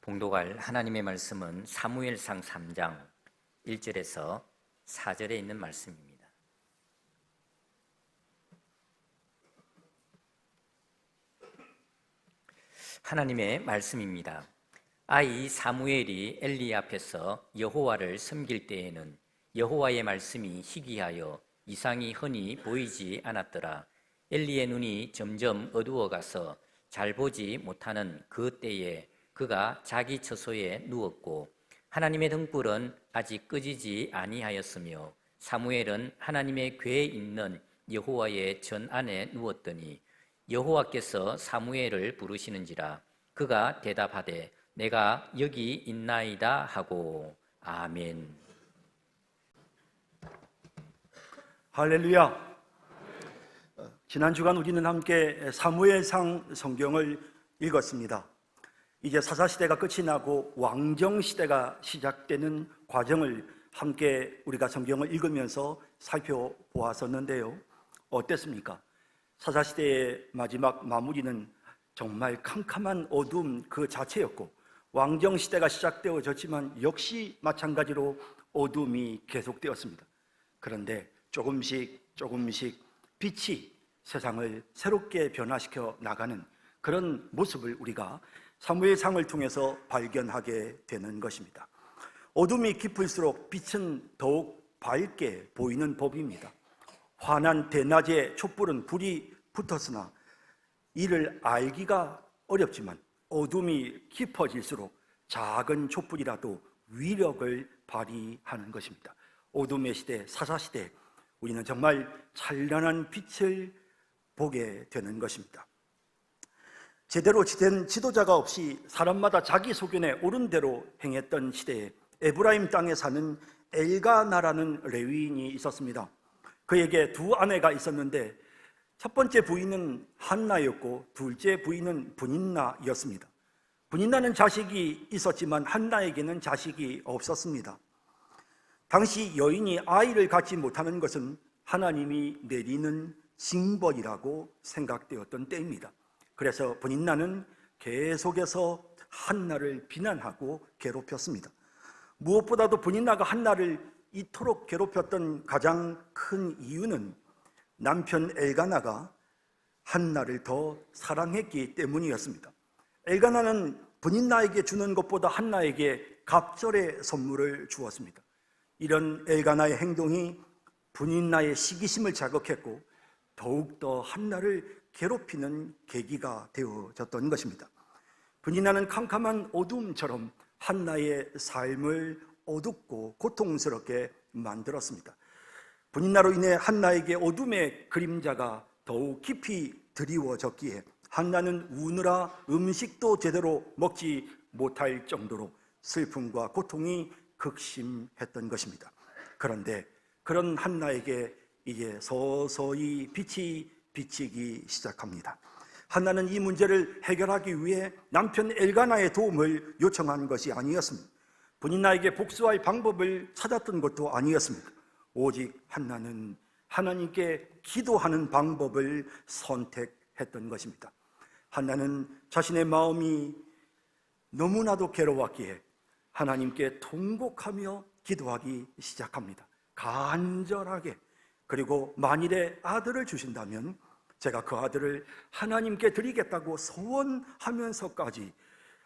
봉독할 하나님의 말씀은 사무엘상 3장 1절에서 4절에 있는 말씀입니다. 하나님의 말씀입니다. 아이 사무엘이 엘리 앞에서 여호와를 섬길 때에는 여호와의 말씀이 희귀하여 이상이 흔히 보이지 않았더라. 엘리의 눈이 점점 어두워가서 잘 보지 못하는 그 때에 그가 자기 처소에 누웠고 하나님의 등불은 아직 끄지지 아니하였으며 사무엘은 하나님의 궤에 있는 여호와의 전 안에 누웠더니 여호와께서 사무엘을 부르시는지라. 그가 대답하되 내가 여기 있나이다 하고. 아멘. 할렐루야. 지난 주간 우리는 함께 사무엘상 성경을 읽었습니다. 이제 사사시대가 끝이 나고 왕정시대가 시작되는 과정을 함께 우리가 성경을 읽으면서 살펴보았었는데요. 어땠습니까? 사사시대의 마지막 마무리는 정말 캄캄한 어두움 그 자체였고, 왕정시대가 시작되어졌지만 역시 마찬가지로 어두움이 계속되었습니다. 그런데 조금씩 빛이 세상을 새롭게 변화시켜 나가는 그런 모습을 우리가 사무엘상을 통해서 발견하게 되는 것입니다. 어둠이 깊을수록 빛은 더욱 밝게 보이는 법입니다. 환한 대낮에 촛불은 불이 붙었으나 이를 알기가 어렵지만 어둠이 깊어질수록 작은 촛불이라도 위력을 발휘하는 것입니다. 어둠의 시대, 사사시대, 우리는 정말 찬란한 빛을 보게 되는 것입니다. 제대로 된 지도자가 없이 사람마다 자기 소견에 옳은 대로 행했던 시대에 에브라임 땅에 사는 엘가나라는 레위인이 있었습니다. 그에게 두 아내가 있었는데 첫 번째 부인은 한나였고 둘째 부인은 브닌나였습니다. 브닌나는 자식이 있었지만 한나에게는 자식이 없었습니다. 당시 여인이 아이를 갖지 못하는 것은 하나님이 내리는 징벌이라고 생각되었던 때입니다. 그래서 브닌나는 계속해서 한나를 비난하고 괴롭혔습니다. 무엇보다도 브닌나가 한나를 이토록 괴롭혔던 가장 큰 이유는 남편 엘가나가 한나를 더 사랑했기 때문이었습니다. 엘가나는 브닌나에게 주는 것보다 한나에게 갑절의 선물을 주었습니다. 이런 엘가나의 행동이 브닌나의 시기심을 자극했고 더욱더 한나를 괴롭히는 계기가 되어졌던 것입니다. 브닌나는 캄캄한 어둠처럼 한나의 삶을 어둡고 고통스럽게 만들었습니다. 브닌나로 인해 한나에게 어둠의 그림자가 더욱 깊이 드리워졌기에 한나는 우느라 음식도 제대로 먹지 못할 정도로 슬픔과 고통이 극심했던 것입니다. 그런데 그런 한나에게 이제 서서히 빛이 비치기 시작합니다. 한나는 이 문제를 해결하기 위해 남편 엘가나의 도움을 요청한 것이 아니었습니다. 브닌나에게 복수할 방법을 찾았던 것도 아니었습니다. 오직 한나는 하나님께 기도하는 방법을 선택했던 것입니다. 한나는 자신의 마음이 너무나도 괴로웠기에 하나님께 통곡하며 기도하기 시작합니다. 간절하게. 그리고 만일에 아들을 주신다면 제가 그 아들을 하나님께 드리겠다고 소원하면서까지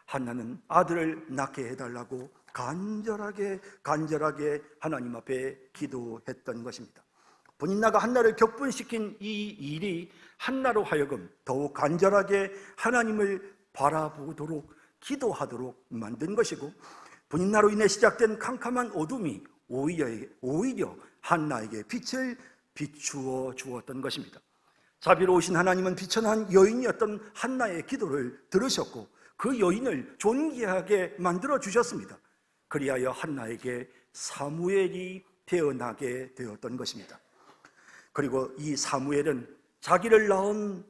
한나는 아들을 낳게 해달라고 간절하게 하나님 앞에 기도했던 것입니다. 브닌나가 한나를 격분시킨 이 일이 한나로 하여금 더욱 간절하게 하나님을 바라보도록 기도하도록 만든 것이고, 브닌나로 인해 시작된 캄캄한 어둠이 오히려 한나에게 빛을 비추어 주었던 것입니다. 자비로우신 하나님은 비천한 여인이었던 한나의 기도를 들으셨고 그 여인을 존귀하게 만들어 주셨습니다. 그리하여 한나에게 사무엘이 태어나게 되었던 것입니다. 그리고 이 사무엘은 자기를 낳은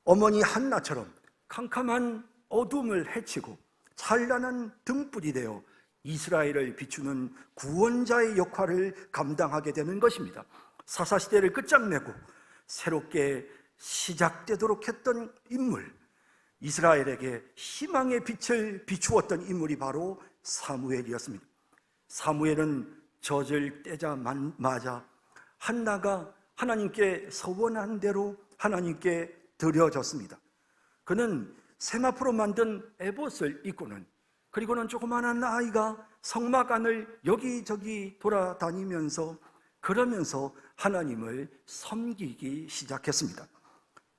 어머니 한나처럼 캄캄한 어둠을 헤치고 찬란한 등불이 되어 이스라엘을 비추는 구원자의 역할을 감당하게 되는 것입니다. 사사시대를 끝장내고 새롭게 시작되도록 했던 인물, 이스라엘에게 희망의 빛을 비추었던 인물이 바로 사무엘이었습니다. 사무엘은 젖을 떼자마자 한나가 하나님께 서원한 대로 하나님께 드려졌습니다. 그는 세마포로 만든 에봇을 입고는, 그리고는 조그마한 아이가 성막 안을 여기저기 돌아다니면서 그러면서 하나님을 섬기기 시작했습니다.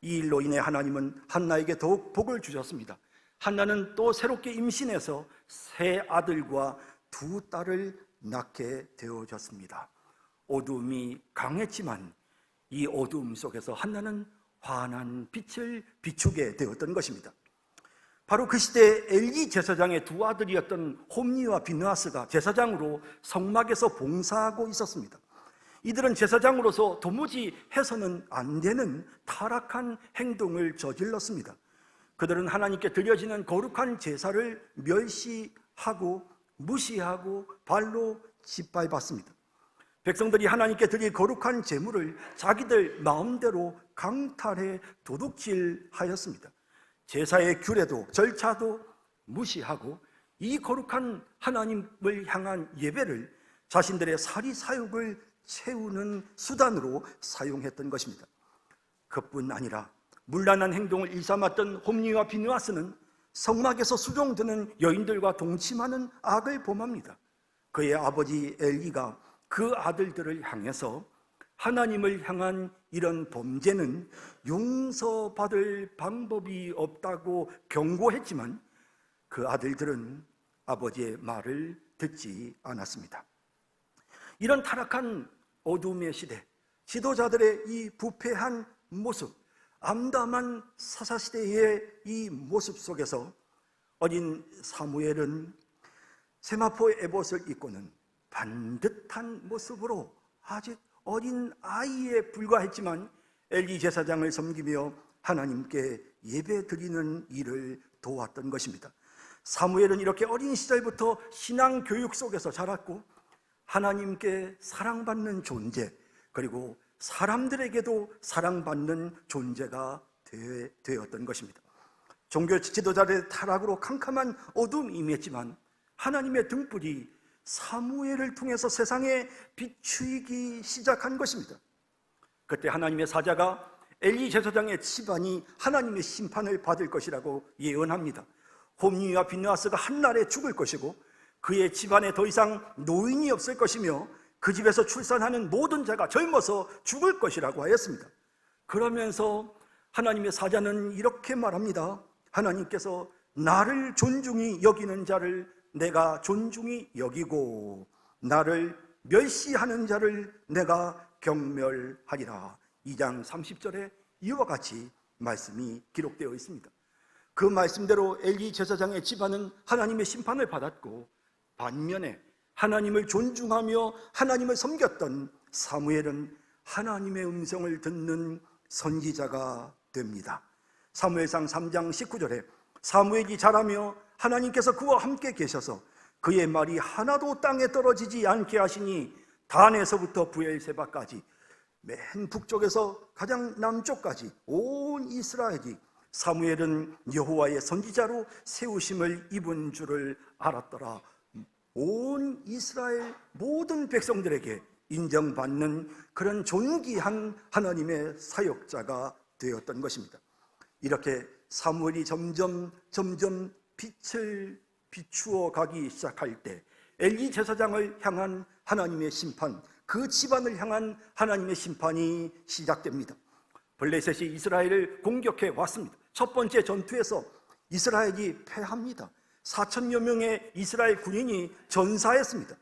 이 일로 인해 하나님은 한나에게 더욱 복을 주셨습니다. 한나는 또 새롭게 임신해서 세 아들과 두 딸을 낳게 되어졌습니다. 어둠이 강했지만 이 어둠 속에서 한나는 환한 빛을 비추게 되었던 것입니다. 바로 그 시대에 엘리 제사장의 두 아들이었던 홈니와 비느하스가 제사장으로 성막에서 봉사하고 있었습니다. 이들은 제사장으로서 도무지 해서는 안 되는 타락한 행동을 저질렀습니다. 그들은 하나님께 드려지는 거룩한 제사를 멸시하고 무시하고 발로 짓밟았습니다. 백성들이 하나님께 드릴 거룩한 제물을 자기들 마음대로 강탈해 도둑질하였습니다. 제사의 규례도 절차도 무시하고 이 거룩한 하나님을 향한 예배를 자신들의 사리사욕을 채우는 수단으로 사용했던 것입니다. 그뿐 아니라 문란한 행동을 일삼았던 홈니와 비느하스는 성막에서 수종드는 여인들과 동침하는 악을 범합니다. 그의 아버지 엘리가 그 아들들을 향해서 하나님을 향한 이런 범죄는 용서받을 방법이 없다고 경고했지만 그 아들들은 아버지의 말을 듣지 않았습니다. 이런 타락한 어둠의 시대, 지도자들의 이 부패한 모습, 암담한 사사시대의 이 모습 속에서 어린 사무엘은 세마포 에봇을 입고는 반듯한 모습으로 아직 어린 아이에 불과했지만 엘리 제사장을 섬기며 하나님께 예배 드리는 일을 도왔던 것입니다. 사무엘은 이렇게 어린 시절부터 신앙 교육 속에서 자랐고 하나님께 사랑받는 존재, 그리고 사람들에게도 사랑받는 존재가 되었던 것입니다. 종교 지도자들의 타락으로 캄캄한 어둠이 임했지만 하나님의 등불이 사무엘을 통해서 세상에 비추이기 시작한 것입니다. 그때 하나님의 사자가 엘리 제사장의 집안이 하나님의 심판을 받을 것이라고 예언합니다. 홈니와 비느하스가 한날에 죽을 것이고 그의 집안에 더 이상 노인이 없을 것이며 그 집에서 출산하는 모든 자가 젊어서 죽을 것이라고 하였습니다. 그러면서 하나님의 사자는 이렇게 말합니다. 하나님께서 나를 존중히 여기는 자를 내가 존중히 여기고 나를 멸시하는 자를 내가 경멸하리라. 2장 30절에 이와 같이 말씀이 기록되어 있습니다. 그 말씀대로 엘리 제사장의 집안은 하나님의 심판을 받았고 반면에 하나님을 존중하며 하나님을 섬겼던 사무엘은 하나님의 음성을 듣는 선지자가 됩니다. 사무엘상 3장 19절에 사무엘이 자라며 하나님께서 그와 함께 계셔서 그의 말이 하나도 땅에 떨어지지 않게 하시니 단에서부터 브엘세바까지 맨 북쪽에서 가장 남쪽까지 온 이스라엘이 사무엘은 여호와의 선지자로 세우심을 입은 줄을 알았더라. 온 이스라엘 모든 백성들에게 인정받는 그런 존귀한 하나님의 사역자가 되었던 것입니다. 이렇게 사무엘이 점점 빛을 비추어 가기 시작할 때 엘리 제사장을 향한 하나님의 심판, 그 집안을 향한 하나님의 심판이 시작됩니다. 블레셋이 이스라엘을 공격해 왔습니다. 첫 번째 전투에서 이스라엘이 패합니다. 4천여 명의 이스라엘 군인이 전사했습니다.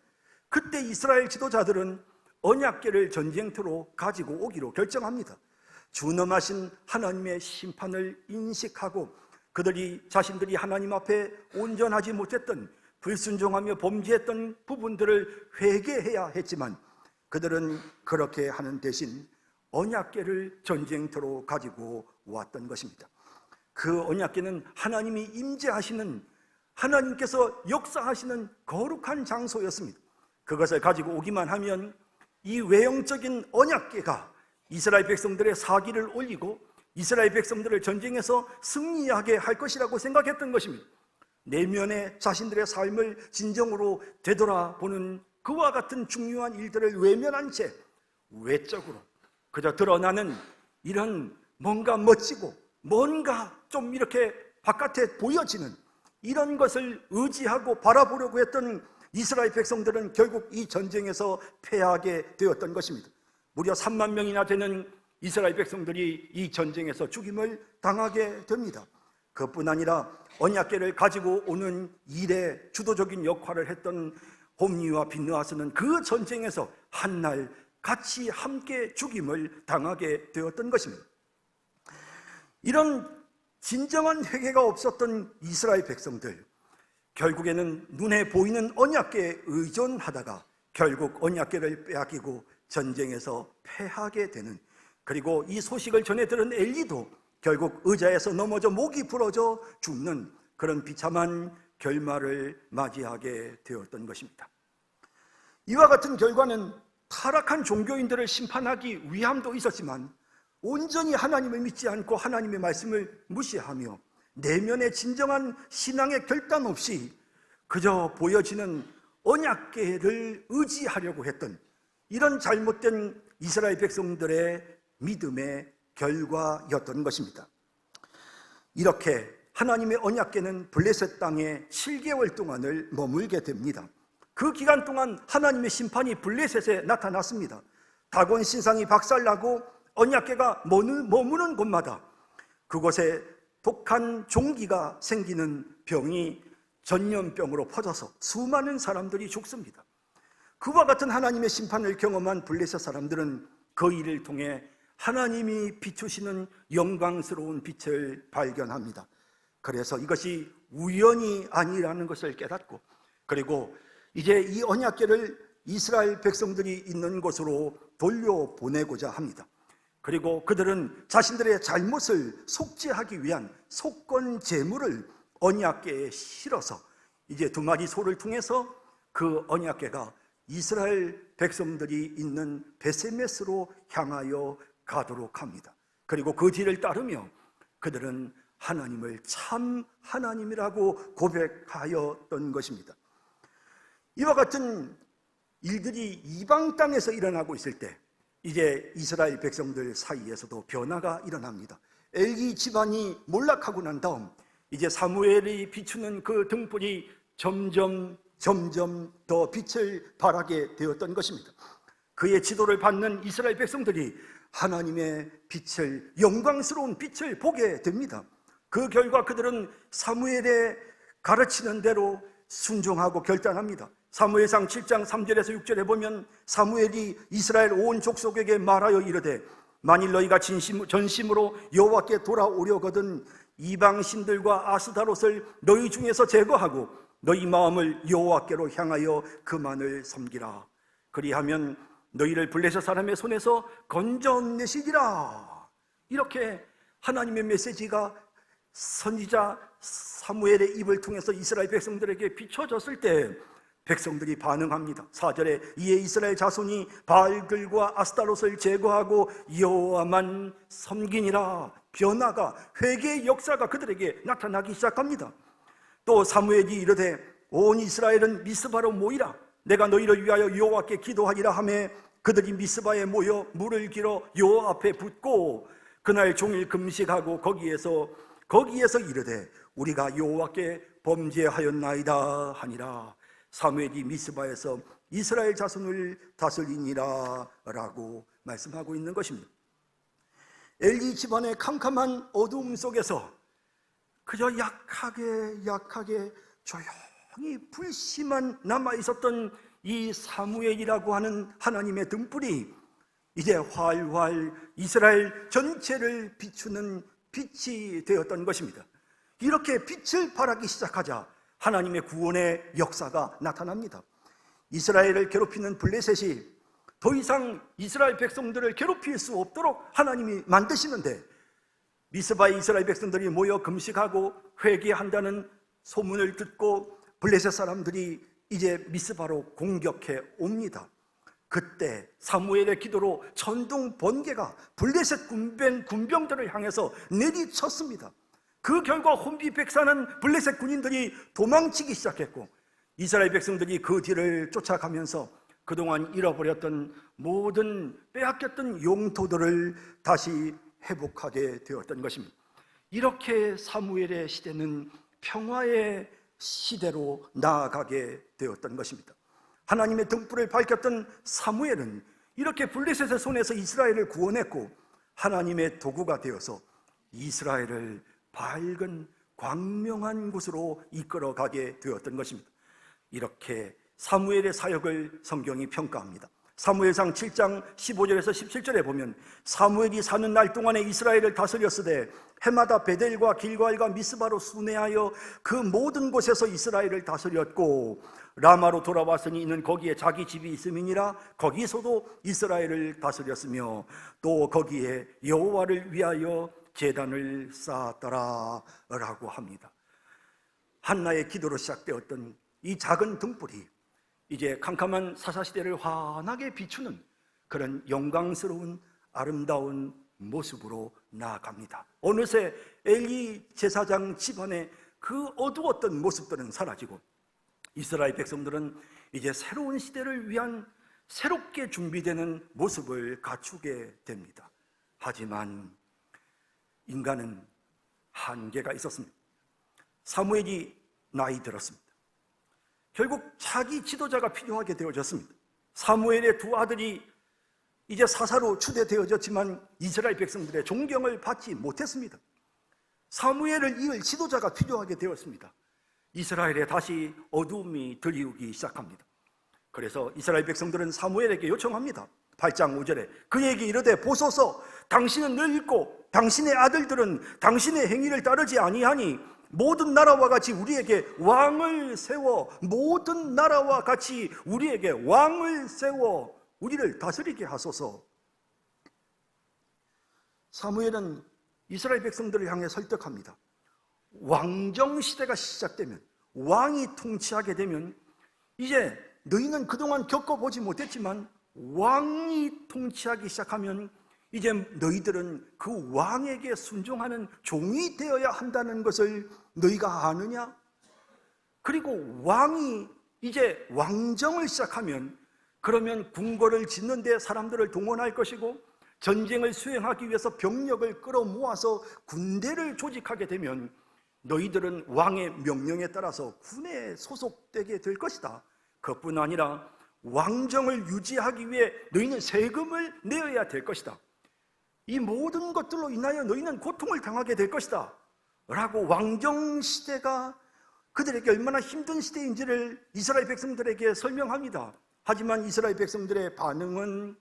그때 이스라엘 지도자들은 언약궤를 전쟁터로 가지고 오기로 결정합니다. 준엄하신 하나님의 심판을 인식하고 그들이 자신들이 하나님 앞에 온전하지 못했던 불순종하며 범죄했던 부분들을 회개해야 했지만 그들은 그렇게 하는 대신 언약궤를 전쟁터로 가지고 왔던 것입니다. 그 언약궤는 하나님이 임재하시는, 하나님께서 역사하시는 거룩한 장소였습니다. 그것을 가지고 오기만 하면 이 외형적인 언약궤가 이스라엘 백성들의 사기를 올리고 이스라엘 백성들을 전쟁에서 승리하게 할 것이라고 생각했던 것입니다. 내면의 자신들의 삶을 진정으로 되돌아보는 그와 같은 중요한 일들을 외면한 채 외적으로 그저 드러나는 이런 뭔가 멋지고 뭔가 좀 이렇게 바깥에 보여지는 이런 것을 의지하고 바라보려고 했던 이스라엘 백성들은 결국 이 전쟁에서 패하게 되었던 것입니다. 무려 3만 명이나 되는 이스라엘 백성들이 이 전쟁에서 죽임을 당하게 됩니다. 그뿐 아니라 언약궤를 가지고 오는 일에 주도적인 역할을 했던 홈리와 빈느하스는 그 전쟁에서 한날 같이 함께 죽임을 당하게 되었던 것입니다. 이런 진정한 회개가 없었던 이스라엘 백성들, 결국에는 눈에 보이는 언약궤에 의존하다가 결국 언약궤를 빼앗기고 전쟁에서 패하게 되는, 그리고 이 소식을 전해 들은 엘리도 결국 의자에서 넘어져 목이 부러져 죽는 그런 비참한 결말을 맞이하게 되었던 것입니다. 이와 같은 결과는 타락한 종교인들을 심판하기 위함도 있었지만 온전히 하나님을 믿지 않고 하나님의 말씀을 무시하며 내면의 진정한 신앙의 결단 없이 그저 보여지는 언약궤를 의지하려고 했던 이런 잘못된 이스라엘 백성들의 믿음의 결과였던 것입니다. 이렇게 하나님의 언약궤는 블레셋 땅에 7개월 동안을 머물게 됩니다. 그 기간 동안 하나님의 심판이 블레셋에 나타났습니다. 다곤 신상이 박살나고 언약궤가 머무는 곳마다 그곳에 독한 종기가 생기는 병이 전염병으로 퍼져서 수많은 사람들이 죽습니다. 그와 같은 하나님의 심판을 경험한 블레셋 사람들은 그 일을 통해 하나님이 비추시는 영광스러운 빛을 발견합니다. 그래서 이것이 우연이 아니라는 것을 깨닫고, 그리고 이제 이 언약궤를 이스라엘 백성들이 있는 곳으로 돌려보내고자 합니다. 그리고 그들은 자신들의 잘못을 속죄하기 위한 속건 제물을 언약궤에 실어서 이제 2마리 소를 통해서 그 언약궤가 이스라엘 백성들이 있는 베세메스로 향하여 가도록 합니다. 그리고 그 뒤를 따르며 그들은 하나님을 참 하나님이라고 고백하였던 것입니다. 이와 같은 일들이 이방 땅에서 일어나고 있을 때 이제 이스라엘 백성들 사이에서도 변화가 일어납니다. 엘리 집안이 몰락하고 난 다음 이제 사무엘이 비추는 그 등불이 점점 더 빛을 발하게 되었던 것입니다. 그의 지도를 받는 이스라엘 백성들이 하나님의 빛을, 영광스러운 빛을 보게 됩니다. 그 결과 그들은 사무엘의 가르치는 대로 순종하고 결단합니다. 사무엘상 7장 3절에서 6절에 보면 사무엘이 이스라엘 온 족속에게 말하여 이르되 만일 너희가 전심으로 여호와께 돌아오려거든 이방 신들과 아스타롯을 너희 중에서 제거하고 너희 마음을 여호와께로 향하여 그만을 섬기라. 그리하면 너희를 블레셋 사람의 손에서 건져내시리라. 이렇게 하나님의 메시지가 선지자 사무엘의 입을 통해서 이스라엘 백성들에게 비춰졌을 때 백성들이 반응합니다. 4절에 이에 이스라엘 자손이 바알들과 아스타롯을 제거하고 여호와만 섬기니라. 변화가, 회개의 역사가 그들에게 나타나기 시작합니다. 또 사무엘이 이르되 온 이스라엘은 미스바로 모이라. 내가 너희를 위하여 여호와께 기도하리라 하매 그들이 미스바에 모여 물을 길어 여호와 앞에 붓고 그날 종일 금식하고 거기에서 이르되 우리가 여호와께 범죄하였나이다 하니라. 사무엘이 미스바에서 이스라엘 자손을 다스리니라 라고 말씀하고 있는 것입니다. 엘리 집안의 캄캄한 어두움 속에서 그저 약하게 조용히 불씨만 남아있었던 이 사무엘이라고 하는 하나님의 등불이 이제 활활 이스라엘 전체를 비추는 빛이 되었던 것입니다. 이렇게 빛을 발하기 시작하자 하나님의 구원의 역사가 나타납니다. 이스라엘을 괴롭히는 블레셋이 더 이상 이스라엘 백성들을 괴롭힐 수 없도록 하나님이 만드시는데 미스바의 이스라엘 백성들이 모여 금식하고 회개한다는 소문을 듣고 블레셋 사람들이 이제 미스바로 공격해 옵니다. 그때 사무엘의 기도로 천둥 번개가 블레셋 군병들을 향해서 내리쳤습니다. 그 결과 혼비백산한 블레셋 군인들이 도망치기 시작했고, 이스라엘 백성들이 그 뒤를 쫓아가면서 그동안 잃어버렸던 모든 빼앗겼던 영토들을 다시 회복하게 되었던 것입니다. 이렇게 사무엘의 시대는 평화의 시대로 나아가게 되었던 것입니다. 하나님의 등불을 밝혔던 사무엘은 이렇게 블레셋의 손에서 이스라엘을 구원했고, 하나님의 도구가 되어서 이스라엘을 밝은 광명한 곳으로 이끌어가게 되었던 것입니다. 이렇게 사무엘의 사역을 성경이 평가합니다. 사무엘상 7장 15절에서 17절에 보면, 사무엘이 사는 날 동안에 이스라엘을 다스렸으되 해마다 베델과 길갈과 미스바로 순회하여 그 모든 곳에서 이스라엘을 다스렸고, 라마로 돌아왔으니 이는 거기에 자기 집이 있음이니라. 거기서도 이스라엘을 다스렸으며 또 거기에 여호와를 위하여 제단을 쌓았더라 라고 합니다. 한나의 기도로 시작되었던 이 작은 등불이 이제 캄캄한 사사시대를 환하게 비추는 그런 영광스러운 아름다운 모습으로 나아갑니다. 어느새 엘리 제사장 집안의 그 어두웠던 모습들은 사라지고, 이스라엘 백성들은 이제 새로운 시대를 위한 새롭게 준비되는 모습을 갖추게 됩니다. 하지만 인간은 한계가 있었습니다. 사무엘이 나이 들었습니다. 결국 자기 지도자가 필요하게 되어졌습니다. 사무엘의 두 아들이 이제 사사로 추대되어졌지만 이스라엘 백성들의 존경을 받지 못했습니다. 사무엘을 이을 지도자가 필요하게 되었습니다. 이스라엘에 다시 어두움이 들이우기 시작합니다. 그래서 이스라엘 백성들은 사무엘에게 요청합니다. 8장 5절에 그에게 이르되 보소서, 당신은 늙고 당신의 아들들은 당신의 행위를 따르지 아니하니 모든 나라와 같이 우리에게 왕을 세워, 모든 나라와 같이 우리에게 왕을 세워 우리를 다스리게 하소서. 사무엘은 이스라엘 백성들을 향해 설득합니다. 왕정 시대가 시작되면, 왕이 통치하게 되면, 이제 너희는 그동안 겪어보지 못했지만 왕이 통치하기 시작하면 이제 너희들은 그 왕에게 순종하는 종이 되어야 한다는 것을 너희가 아느냐? 그리고 왕이 이제 왕정을 시작하면, 그러면 궁궐을 짓는 데 사람들을 동원할 것이고, 전쟁을 수행하기 위해서 병력을 끌어모아서 군대를 조직하게 되면 너희들은 왕의 명령에 따라서 군에 소속되게 될 것이다. 그것뿐 아니라 왕정을 유지하기 위해 너희는 세금을 내어야 될 것이다. 이 모든 것들로 인하여 너희는 고통을 당하게 될 것이다 라고 왕정 시대가 그들에게 얼마나 힘든 시대인지를 이스라엘 백성들에게 설명합니다. 하지만 이스라엘 백성들의 반응은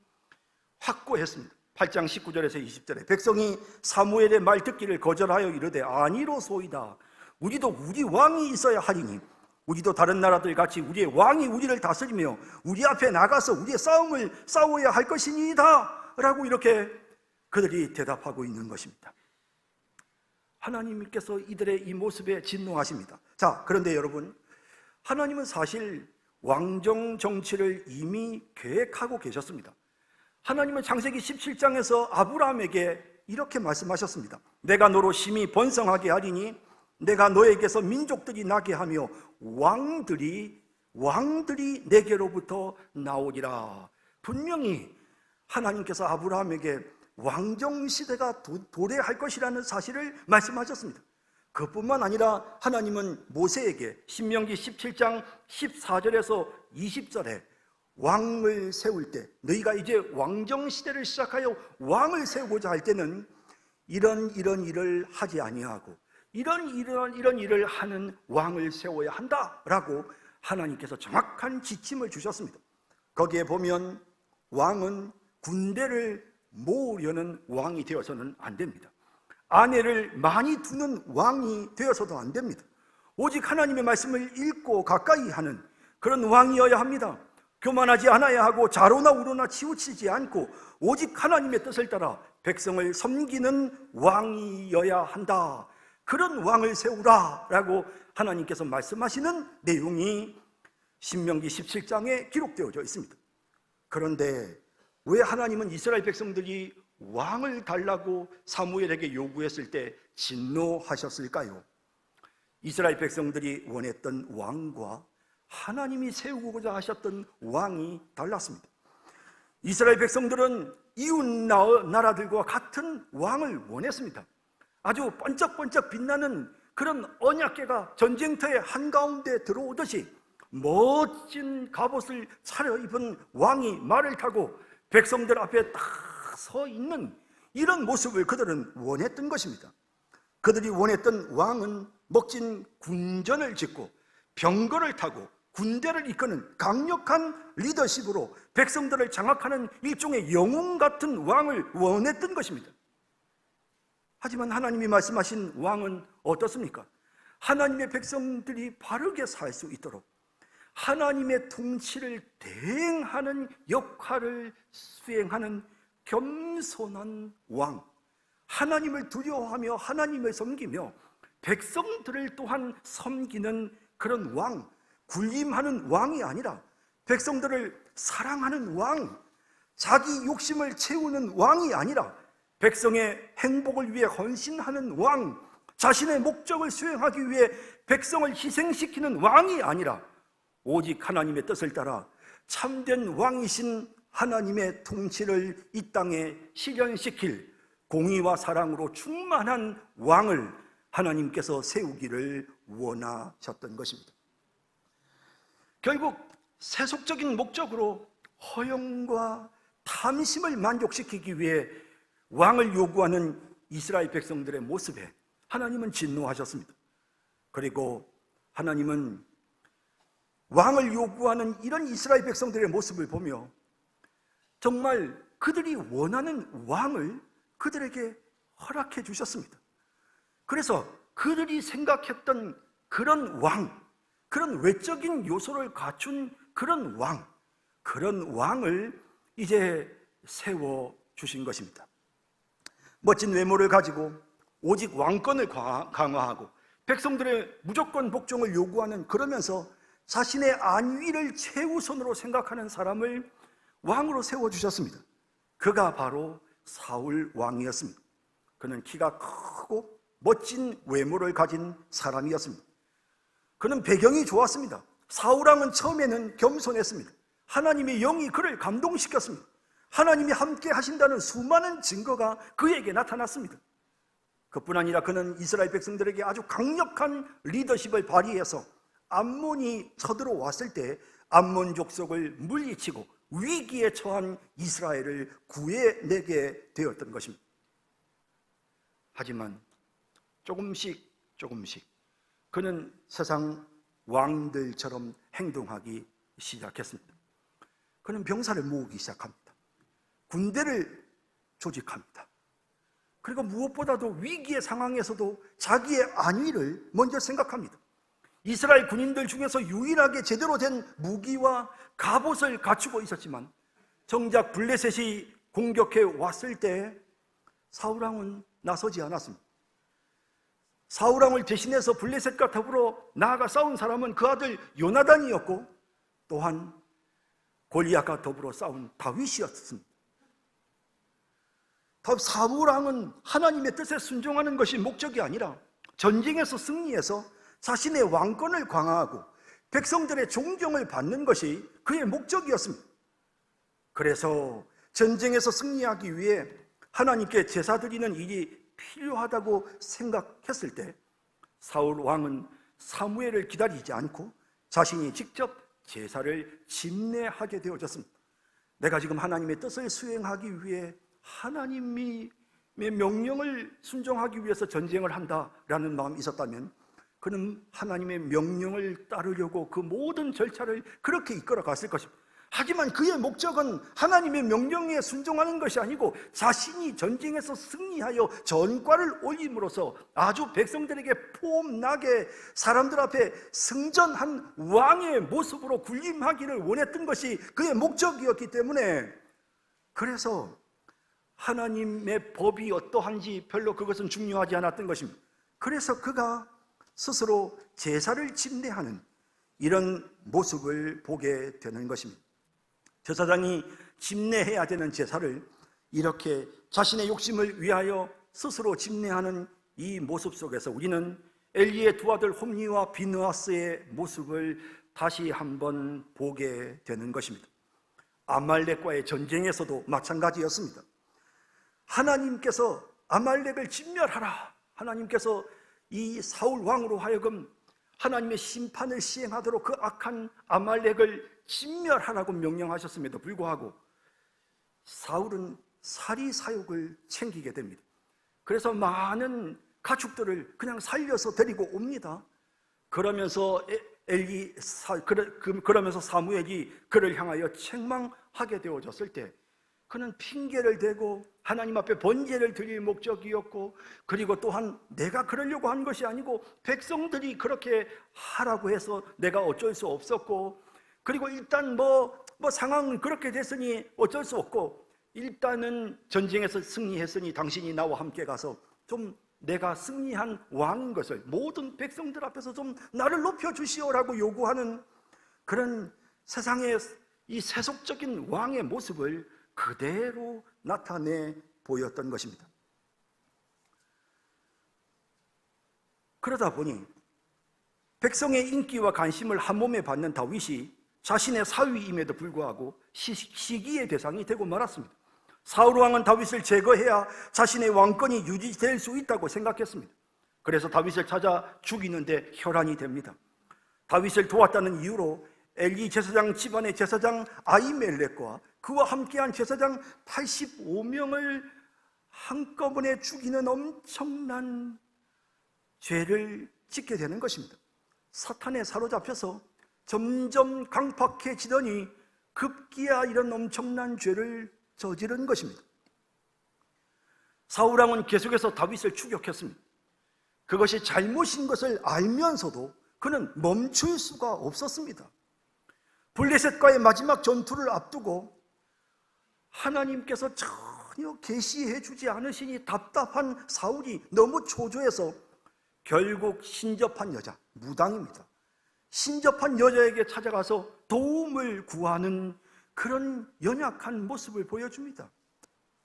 확고했습니다. 8장 19절에서 20절에 백성이 사무엘의 말 듣기를 거절하여 이르되 아니로소이다. 우리도 우리 왕이 있어야 하리니 우리도 다른 나라들 같이 우리의 왕이 우리를 다스리며 우리 앞에 나가서 우리의 싸움을 싸워야 할 것이니이다 라고 이렇게 그들이 대답하고 있는 것입니다. 하나님께서 이들의 이 모습에 진노하십니다. 자, 그런데 여러분, 하나님은 사실 왕정 정치를 이미 계획하고 계셨습니다. 하나님은 창세기 17장에서 아브라함에게 이렇게 말씀하셨습니다. 내가 너로 심히 번성하게 하리니 내가 너에게서 민족들이 나게 하며 왕들이 내게로부터 나오리라. 분명히 하나님께서 아브라함에게 왕정시대가 도래할 것이라는 사실을 말씀하셨습니다. 그뿐만 아니라 하나님은 모세에게 신명기 17장 14절에서 20절에 왕을 세울 때, 너희가 이제 왕정시대를 시작하여 왕을 세우고자 할 때는 이런 일을 하지 아니하고 이런 일을 하는 왕을 세워야 한다라고 하나님께서 정확한 지침을 주셨습니다. 거기에 보면 왕은 군대를 모으려는 왕이 되어서는 안 됩니다. 아내를 많이 두는 왕이 되어서도 안 됩니다. 오직 하나님의 말씀을 읽고 가까이 하는 그런 왕이어야 합니다. 교만하지 않아야 하고 좌로나 우로나 치우치지 않고 오직 하나님의 뜻을 따라 백성을 섬기는 왕이어야 한다. 그런 왕을 세우라 라고 하나님께서 말씀하시는 내용이 신명기 17장에 기록되어져 있습니다. 그런데 왜 하나님은 이스라엘 백성들이 왕을 달라고 사무엘에게 요구했을 때 진노하셨을까요? 이스라엘 백성들이 원했던 왕과 하나님이 세우고자 하셨던 왕이 달랐습니다. 이스라엘 백성들은 이웃 나라들과 같은 왕을 원했습니다. 아주 번쩍번쩍 빛나는 그런 언약궤가 전쟁터의 한가운데 들어오듯이 멋진 갑옷을 차려입은 왕이 말을 타고 백성들 앞에 딱 서 있는 이런 모습을 그들은 원했던 것입니다. 그들이 원했던 왕은 멋진 군전을 짓고 병거를 타고 군대를 이끄는 강력한 리더십으로 백성들을 장악하는 일종의 영웅 같은 왕을 원했던 것입니다. 하지만 하나님이 말씀하신 왕은 어떻습니까? 하나님의 백성들이 바르게 살 수 있도록 하나님의 통치를 대행하는 역할을 수행하는 겸손한 왕, 하나님을 두려워하며 하나님을 섬기며 백성들을 또한 섬기는 그런 왕, 군림하는 왕이 아니라 백성들을 사랑하는 왕, 자기 욕심을 채우는 왕이 아니라 백성의 행복을 위해 헌신하는 왕, 자신의 목적을 수행하기 위해 백성을 희생시키는 왕이 아니라 오직 하나님의 뜻을 따라 참된 왕이신 하나님의 통치를 이 땅에 실현시킬 공의와 사랑으로 충만한 왕을 하나님께서 세우기를 원하셨던 것입니다. 결국 세속적인 목적으로 허영과 탐심을 만족시키기 위해 왕을 요구하는 이스라엘 백성들의 모습에 하나님은 진노하셨습니다. 그리고 하나님은 왕을 요구하는 이런 이스라엘 백성들의 모습을 보며 정말 그들이 원하는 왕을 그들에게 허락해 주셨습니다. 그래서 그들이 생각했던 그런 왕, 그런 외적인 요소를 갖춘 그런 왕을 이제 세워 주신 것입니다. 멋진 외모를 가지고 오직 왕권을 강화하고 백성들의 무조건 복종을 요구하는, 그러면서 자신의 안위를 최우선으로 생각하는 사람을 왕으로 세워주셨습니다. 그가 바로 사울 왕이었습니다. 그는 키가 크고 멋진 외모를 가진 사람이었습니다. 그는 배경이 좋았습니다. 사울 왕은 처음에는 겸손했습니다. 하나님의 영이 그를 감동시켰습니다. 하나님이 함께 하신다는 수많은 증거가 그에게 나타났습니다. 그뿐 아니라 그는 이스라엘 백성들에게 아주 강력한 리더십을 발휘해서 암몬이 쳐들어왔을 때 암몬 족속을 물리치고 위기에 처한 이스라엘을 구해내게 되었던 것입니다. 하지만 조금씩 그는 세상 왕들처럼 행동하기 시작했습니다. 그는 병사를 모으기 시작합니다. 군대를 조직합니다. 그리고 무엇보다도 위기의 상황에서도 자기의 안위를 먼저 생각합니다. 이스라엘 군인들 중에서 유일하게 제대로 된 무기와 갑옷을 갖추고 있었지만 정작 블레셋이 공격해 왔을 때 사울 왕은 나서지 않았습니다. 사울 왕을 대신해서 블레셋과 더불어 나아가 싸운 사람은 그 아들 요나단이었고 또한 골리앗과 더불어 싸운 다윗이었습니다. 사울 왕은 하나님의 뜻에 순종하는 것이 목적이 아니라 전쟁에서 승리해서 자신의 왕권을 강화하고 백성들의 존경을 받는 것이 그의 목적이었습니다. 그래서 전쟁에서 승리하기 위해 하나님께 제사 드리는 일이 필요하다고 생각했을 때 사울 왕은 사무엘을 기다리지 않고 자신이 직접 제사를 집례하게 되어졌습니다. 내가 지금 하나님의 뜻을 수행하기 위해 하나님의 명령을 순종하기 위해서 전쟁을 한다라는 마음이 있었다면 그는 하나님의 명령을 따르려고 그 모든 절차를 그렇게 이끌어 갔을 것입니다. 하지만 그의 목적은 하나님의 명령에 순종하는 것이 아니고 자신이 전쟁에서 승리하여 전과를 올림으로써 아주 백성들에게 폼나게 사람들 앞에 승전한 왕의 모습으로 군림하기를 원했던 것이 그의 목적이었기 때문에, 그래서 하나님의 법이 어떠한지 별로 그것은 중요하지 않았던 것입니다. 그래서 그가 스스로 제사를 집례하는 이런 모습을 보게 되는 것입니다. 제사장이 집례해야 되는 제사를 이렇게 자신의 욕심을 위하여 스스로 집례하는 이 모습 속에서 우리는 엘리의 두 아들 홈니와 비느하스의 모습을 다시 한번 보게 되는 것입니다. 아말렉과의 전쟁에서도 마찬가지였습니다. 하나님께서 아말렉을 진멸하라, 하나님께서 이 사울 왕으로 하여금 하나님의 심판을 시행하도록 그 악한 아말렉을 진멸하라고 명령하셨음에도 불구하고 사울은 사리사욕을 챙기게 됩니다. 그래서 많은 가축들을 그냥 살려서 데리고 옵니다. 그러면서 그러면서 사무엘이 그를 향하여 책망하게 되어졌을 때 그는 핑계를 대고 하나님 앞에 번제를 드릴 목적이었고, 그리고 또한 내가 그러려고 한 것이 아니고 백성들이 그렇게 하라고 해서 내가 어쩔 수 없었고, 그리고 일단 뭐 상황은 그렇게 됐으니 어쩔 수 없고, 일단은 전쟁에서 승리했으니 당신이 나와 함께 가서 좀 내가 승리한 왕인 것을 모든 백성들 앞에서 좀 나를 높여주시오라고 요구하는 그런 세상의 이 세속적인 왕의 모습을 그대로 나타내 보였던 것입니다. 그러다 보니 백성의 인기와 관심을 한몸에 받는 다윗이 자신의 사위임에도 불구하고 시기의 대상이 되고 말았습니다. 사울 왕은 다윗을 제거해야 자신의 왕권이 유지될 수 있다고 생각했습니다. 그래서 다윗을 찾아 죽이는데 혈안이 됩니다. 다윗을 도왔다는 이유로 엘리 제사장 집안의 제사장 아히멜렉과 그와 함께한 제사장 85명을 한꺼번에 죽이는 엄청난 죄를 짓게 되는 것입니다. 사탄에 사로잡혀서 점점 강팍해지더니 급기야 이런 엄청난 죄를 저지른 것입니다. 사울 왕은 계속해서 다윗을 추격했습니다. 그것이 잘못인 것을 알면서도 그는 멈출 수가 없었습니다. 블레셋과의 마지막 전투를 앞두고 하나님께서 전혀 계시해 주지 않으시니 답답한 사울이 너무 초조해서 결국 신접한 여자, 무당입니다. 신접한 여자에게 찾아가서 도움을 구하는 그런 연약한 모습을 보여줍니다.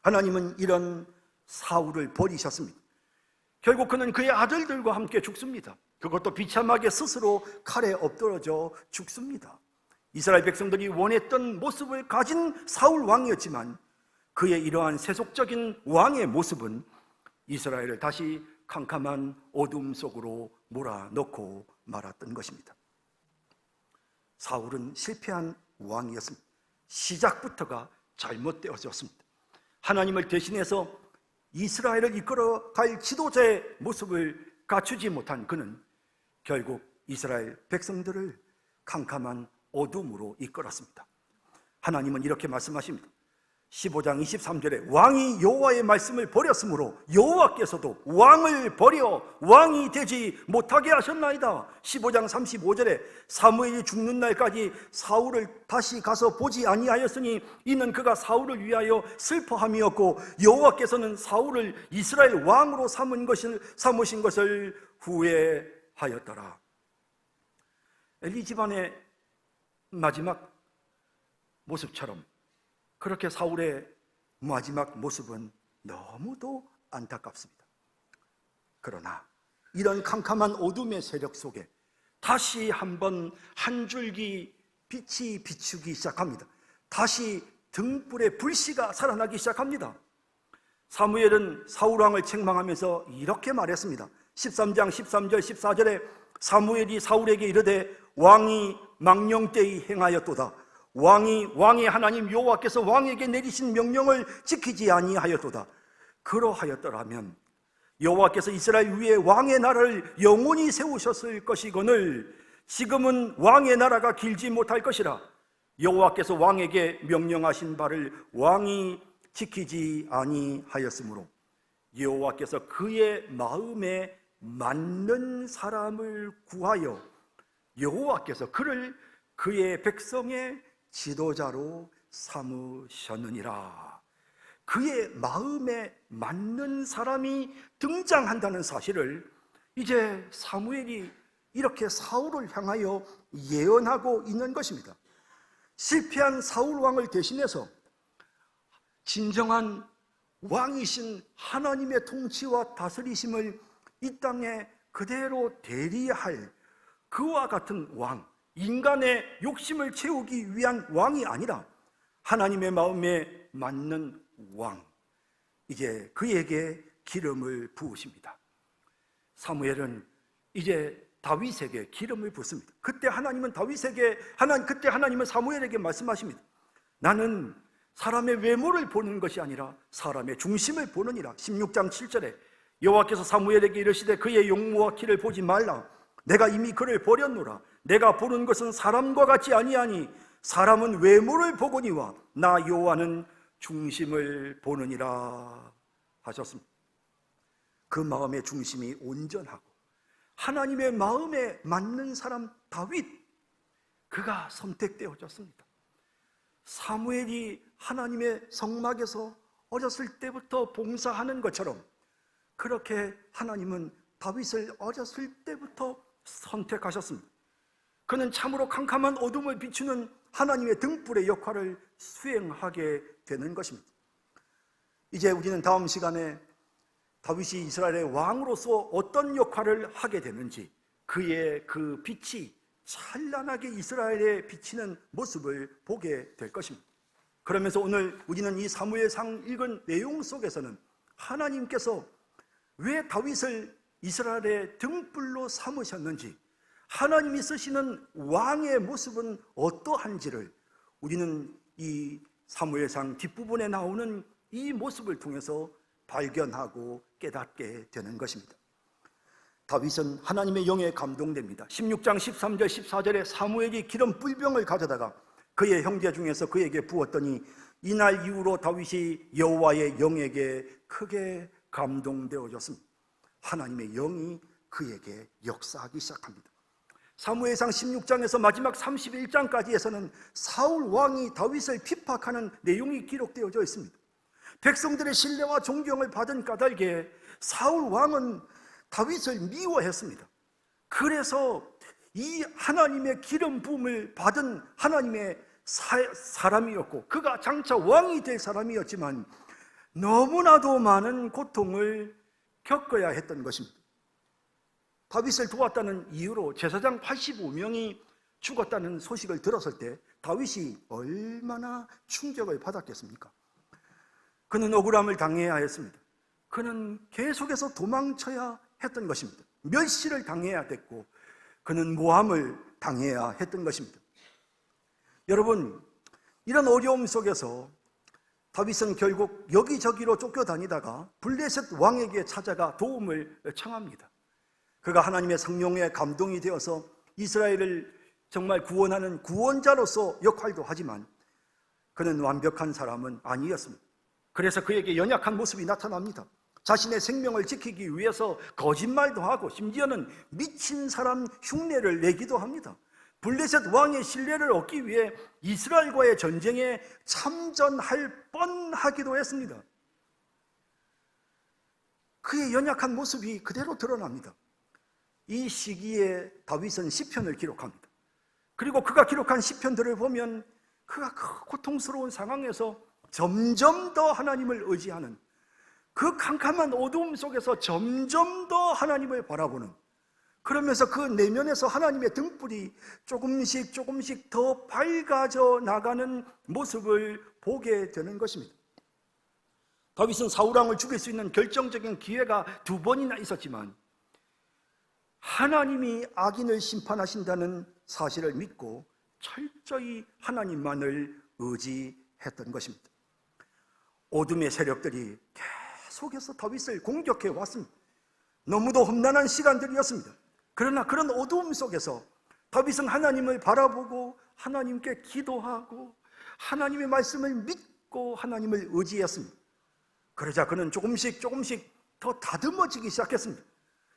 하나님은 이런 사울을 버리셨습니다. 결국 그는 그의 아들들과 함께 죽습니다. 그것도 비참하게 스스로 칼에 엎드러져 죽습니다. 이스라엘 백성들이 원했던 모습을 가진 사울 왕이었지만 그의 이러한 세속적인 왕의 모습은 이스라엘을 다시 캄캄한 어둠 속으로 몰아넣고 말았던 것입니다. 사울은 실패한 왕이었습니다. 시작부터가 잘못되어졌습니다. 하나님을 대신해서 이스라엘을 이끌어갈 지도자의 모습을 갖추지 못한 그는 결국 이스라엘 백성들을 캄캄한 어둠으로 이끌었습니다. 하나님은 이렇게 말씀하십니다. 15장 23절에 왕이 여호와의 말씀을 버렸으므로 여호와께서도 왕을 버려 왕이 되지 못하게 하셨나이다. 15장 35절에 사무엘이 죽는 날까지 사울을 다시 가서 보지 아니하였으니 이는 그가 사울을 위하여 슬퍼함이었고 여호와께서는 사울을 이스라엘 왕으로 삼으신 것을 후회하였더라. 엘리 집안의 마지막 모습처럼 그렇게 사울의 마지막 모습은 너무도 안타깝습니다. 그러나 이런 캄캄한 어둠의 세력 속에 다시 한번 한 줄기 빛이 비추기 시작합니다. 다시 등불의 불씨가 살아나기 시작합니다. 사무엘은 사울왕을 책망하면서 이렇게 말했습니다. 13장 13절 14절에 사무엘이 사울에게 이르되 왕이 망령되이 행하였도다. 왕의 하나님 여호와께서 왕에게 내리신 명령을 지키지 아니하였도다. 그러하였더라면 여호와께서 이스라엘 위에 왕의 나라를 영원히 세우셨을 것이거늘 지금은 왕의 나라가 길지 못할 것이라. 여호와께서 왕에게 명령하신 바를 왕이 지키지 아니하였으므로 여호와께서 그의 마음에 맞는 사람을 구하여 여호와께서 그를 그의 백성의 지도자로 삼으셨느니라. 그의 마음에 맞는 사람이 등장한다는 사실을 이제 사무엘이 이렇게 사울을 향하여 예언하고 있는 것입니다. 실패한 사울 왕을 대신해서 진정한 왕이신 하나님의 통치와 다스리심을 이 땅에 그대로 대리할 그와 같은 왕, 인간의 욕심을 채우기 위한 왕이 아니라 하나님의 마음에 맞는 왕, 이제 그에게 기름을 부으십니다. 사무엘은 이제 다윗에게 기름을 붓습니다. 그때 하나님은 사무엘에게 말씀하십니다. 나는 사람의 외모를 보는 것이 아니라 사람의 중심을 보느니라. 16장 7절에 여호와께서 사무엘에게 이르시되 그의 용모와 키를 보지 말라. 내가 이미 그를 버렸노라. 내가 보는 것은 사람과 같지 아니하니 사람은 외모를 보거니와 나 여호와는 중심을 보느니라 하셨습니다. 그 마음의 중심이 온전하고 하나님의 마음에 맞는 사람 다윗, 그가 선택되어졌습니다. 사무엘이 하나님의 성막에서 어렸을 때부터 봉사하는 것처럼 그렇게 하나님은 다윗을 어렸을 때부터 선택하셨습니다. 그는 참으로 캄캄한 어둠을 비추는 하나님의 등불의 역할을 수행하게 되는 것입니다. 이제 우리는 다음 시간에 다윗이 이스라엘의 왕으로서 어떤 역할을 하게 되는지, 그의 그 빛이 찬란하게 이스라엘에 비치는 모습을 보게 될 것입니다. 그러면서 오늘 우리는 이 사무엘상 읽은 내용 속에서는 하나님께서 왜 다윗을 이스라엘의 등불로 삼으셨는지, 하나님이 쓰시는 왕의 모습은 어떠한지를 우리는 이 사무엘상 뒷부분에 나오는 이 모습을 통해서 발견하고 깨닫게 되는 것입니다. 다윗은 하나님의 영에 감동됩니다. 16장 13절 14절에 사무엘이 기름 뿔병을 가져다가 그의 형제 중에서 그에게 부었더니 이날 이후로 다윗이 여호와의 영에게 크게 감동되어졌습니다. 하나님의 영이 그에게 역사하기 시작합니다. 사무엘상 16장에서 마지막 31장까지에서는 사울 왕이 다윗을 핍박하는 내용이 기록되어져 있습니다. 백성들의 신뢰와 존경을 받은 까닭에 사울 왕은 다윗을 미워했습니다. 그래서 이 하나님의 기름 부음을 받은 하나님의 사람이었고 그가 장차 왕이 될 사람이었지만 너무나도 많은 고통을 겪어야 했던 것입니다. 다윗을 도왔다는 이유로 제사장 85명이 죽었다는 소식을 들었을 때 다윗이 얼마나 충격을 받았겠습니까? 그는 억울함을 당해야 했습니다. 그는 계속해서 도망쳐야 했던 것입니다. 멸시를 당해야 됐고 그는 모함을 당해야 했던 것입니다. 여러분, 이런 어려움 속에서 다윗은 결국 여기저기로 쫓겨다니다가 블레셋 왕에게 찾아가 도움을 청합니다. 그가 하나님의 성령에 감동이 되어서 이스라엘을 정말 구원하는 구원자로서 역할도 하지만 그는 완벽한 사람은 아니었습니다. 그래서 그에게 연약한 모습이 나타납니다. 자신의 생명을 지키기 위해서 거짓말도 하고 심지어는 미친 사람 흉내를 내기도 합니다. 블레셋 왕의 신뢰를 얻기 위해 이스라엘과의 전쟁에 참전할 뻔하기도 했습니다. 그의 연약한 모습이 그대로 드러납니다. 이 시기에 다윗은 시편을 기록합니다. 그리고 그가 기록한 시편들을 보면 그가 그 고통스러운 상황에서 점점 더 하나님을 의지하는, 그 캄캄한 어두움 속에서 점점 더 하나님을 바라보는, 그러면서 그 내면에서 하나님의 등불이 조금씩 더 밝아져 나가는 모습을 보게 되는 것입니다. 다윗은 사울왕을 죽일 수 있는 결정적인 기회가 2번이나 있었지만 하나님이 악인을 심판하신다는 사실을 믿고 철저히 하나님만을 의지했던 것입니다. 어둠의 세력들이 계속해서 다윗을 공격해 왔습니다. 너무도 험난한 시간들이었습니다. 그러나 그런 어두움 속에서 다윗은 하나님을 바라보고 하나님께 기도하고 하나님의 말씀을 믿고 하나님을 의지했습니다. 그러자 그는 조금씩 더 다듬어지기 시작했습니다.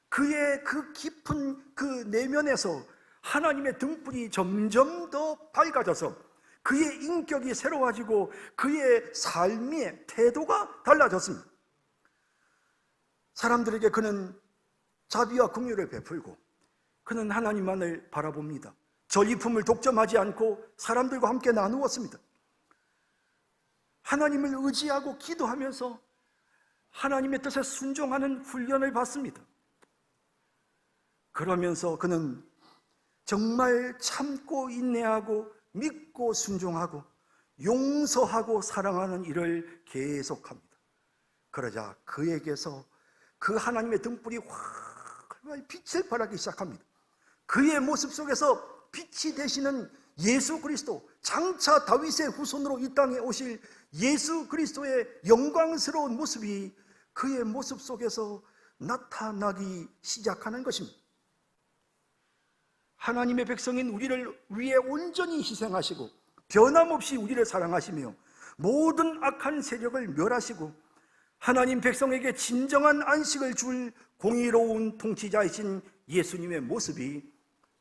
그의 그 깊은 그 내면에서 하나님의 등불이 점점 더 밝아져서 그의 인격이 새로워지고 그의 삶의 태도가 달라졌습니다. 사람들에게 그는 자비와 긍휼을 베풀고 그는 하나님만을 바라봅니다. 전리품을 독점하지 않고 사람들과 함께 나누었습니다. 하나님을 의지하고 기도하면서 하나님의 뜻에 순종하는 훈련을 받습니다. 그러면서 그는 정말 참고 인내하고 믿고 순종하고 용서하고 사랑하는 일을 계속합니다. 그러자 그에게서 그 하나님의 등불이 활활 빛을 발하기 시작합니다. 그의 모습 속에서 빛이 되시는 예수 그리스도, 장차 다윗의 후손으로 이 땅에 오실 예수 그리스도의 영광스러운 모습이 그의 모습 속에서 나타나기 시작하는 것입니다. 하나님의 백성인 우리를 위해 온전히 희생하시고 변함없이 우리를 사랑하시며 모든 악한 세력을 멸하시고 하나님 백성에게 진정한 안식을 줄 공의로운 통치자이신 예수님의 모습이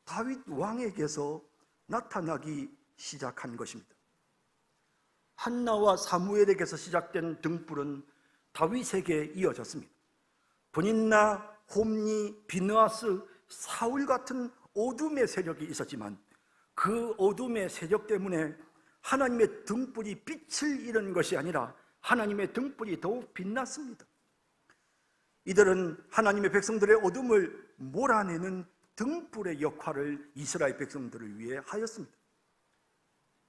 다윗 왕에게서 나타나기 시작한 것입니다. 한나와 사무엘에게서 시작된 등불은 다윗에게 이어졌습니다. 브닌나, 홈니, 비느하스, 사울 같은 어둠의 세력이 있었지만 그 어둠의 세력 때문에 하나님의 등불이 빛을 잃은 것이 아니라 하나님의 등불이 더욱 빛났습니다. 이들은 하나님의 백성들의 어둠을 몰아내는 등불의 역할을 이스라엘 백성들을 위해 하였습니다.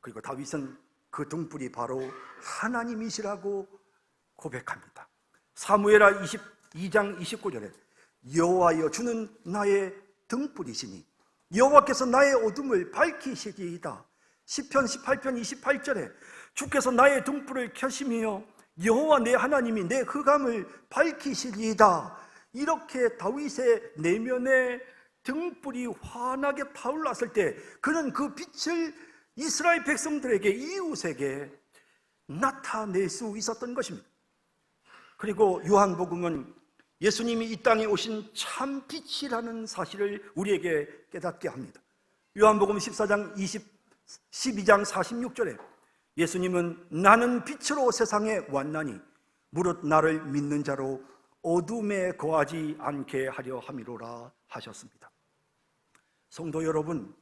그리고 다윗은 그 등불이 바로 하나님이시라고 고백합니다. 사무엘하 22장 29절에 여호와여 주는 나의 등불이시니 여호와께서 나의 어둠을 밝히시리이다. 시편 18편 28절에 주께서 나의 등불을 켜시며 여호와 내 하나님이 내 흑암을 밝히시리이다. 이렇게 다윗의 내면에 등불이 환하게 타올랐을 때 그는 그 빛을 이스라엘 백성들에게, 이웃에게 나타낼 수 있었던 것입니다. 그리고 요한복음은 예수님이 이 땅에 오신 참 빛이라는 사실을 우리에게 깨닫게 합니다. 요한복음 14장 12장 46절에 예수님은 나는 빛으로 세상에 왔나니 무릇 나를 믿는 자로 어둠에 거하지 않게 하려 함이로라 하셨습니다. 성도 여러분,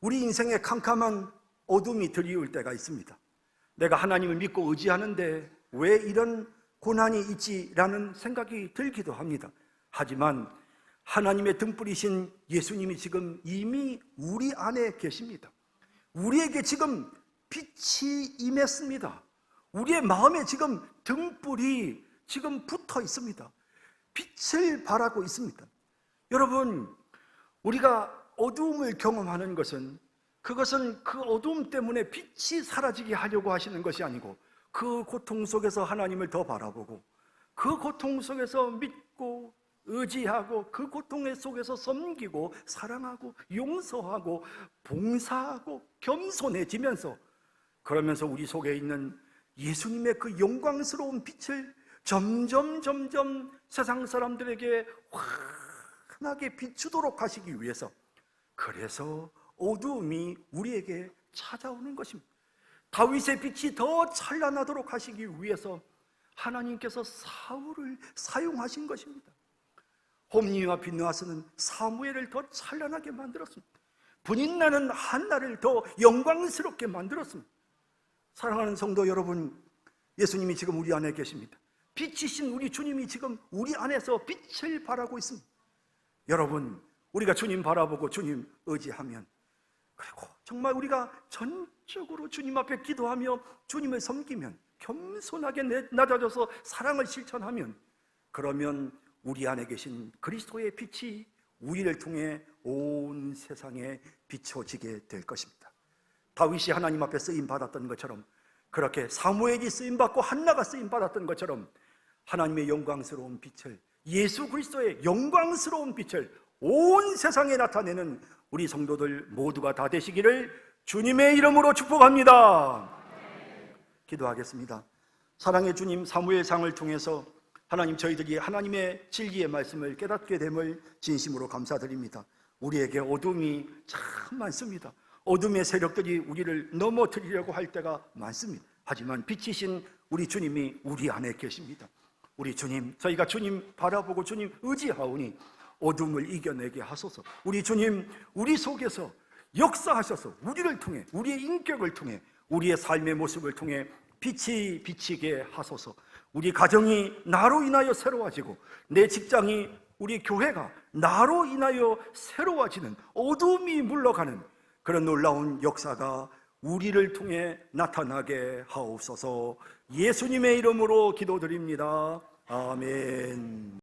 우리 인생에 캄캄한 어둠이 드리울 때가 있습니다. 내가 하나님을 믿고 의지하는데 왜 이런 고난이 있지라는 생각이 들기도 합니다. 하지만 하나님의 등불이신 예수님이 지금 이미 우리 안에 계십니다. 우리에게 지금 빛이 임했습니다. 우리의 마음에 지금 등불이 지금 붙어 있습니다. 빛을 발하고 있습니다. 여러분, 우리가 어두움을 경험하는 것은 그것은 그 어두움 때문에 빛이 사라지게 하려고 하시는 것이 아니고 그 고통 속에서 하나님을 더 바라보고 그 고통 속에서 믿고 의지하고 그 고통 속에서 섬기고 사랑하고 용서하고 봉사하고 겸손해지면서 그러면서 우리 속에 있는 예수님의 그 영광스러운 빛을 점점 세상 사람들에게 환하게 비추도록 하시기 위해서, 그래서 어두움이 우리에게 찾아오는 것입니다. 다윗의 빛이 더 찬란하도록 하시기 위해서 하나님께서 사울을 사용하신 것입니다. 홈니와 비느하스는 사무엘을 더 찬란하게 만들었습니다. 브닌나는 한나를 더 영광스럽게 만들었습니다. 사랑하는 성도 여러분, 예수님이 지금 우리 안에 계십니다. 빛이신 우리 주님이 지금 우리 안에서 빛을 발하고 있습니다. 여러분, 우리가 주님 바라보고 주님 의지하면, 그리고 정말 우리가 전적으로 주님 앞에 기도하며 주님을 섬기면, 겸손하게 낮아져서 사랑을 실천하면, 그러면 우리 안에 계신 그리스도의 빛이 우리를 통해 온 세상에 비춰지게 될 것입니다. 다윗이 하나님 앞에 쓰임받았던 것처럼, 그렇게 사무엘이 쓰임받고 한나가 쓰임받았던 것처럼 하나님의 영광스러운 빛을, 예수 그리스도의 영광스러운 빛을 온 세상에 나타내는 우리 성도들 모두가 다 되시기를 주님의 이름으로 축복합니다. 기도하겠습니다. 사랑의 주님, 사무엘상을 통해서 하나님, 저희들이 하나님의 진리의 말씀을 깨닫게 됨을 진심으로 감사드립니다. 우리에게 어둠이 참 많습니다. 어둠의 세력들이 우리를 넘어뜨리려고 할 때가 많습니다. 하지만 빛이신 우리 주님이 우리 안에 계십니다. 우리 주님, 저희가 주님 바라보고 주님 의지하오니 어둠을 이겨내게 하소서. 우리 주님, 우리 속에서 역사하셔서 우리를 통해, 우리의 인격을 통해, 우리의 삶의 모습을 통해 빛이 비치게 하소서. 우리 가정이 나로 인하여 새로워지고, 내 직장이, 우리 교회가 나로 인하여 새로워지는, 어둠이 물러가는 그런 놀라운 역사가 우리를 통해 나타나게 하옵소서. 예수님의 이름으로 기도드립니다. 아멘.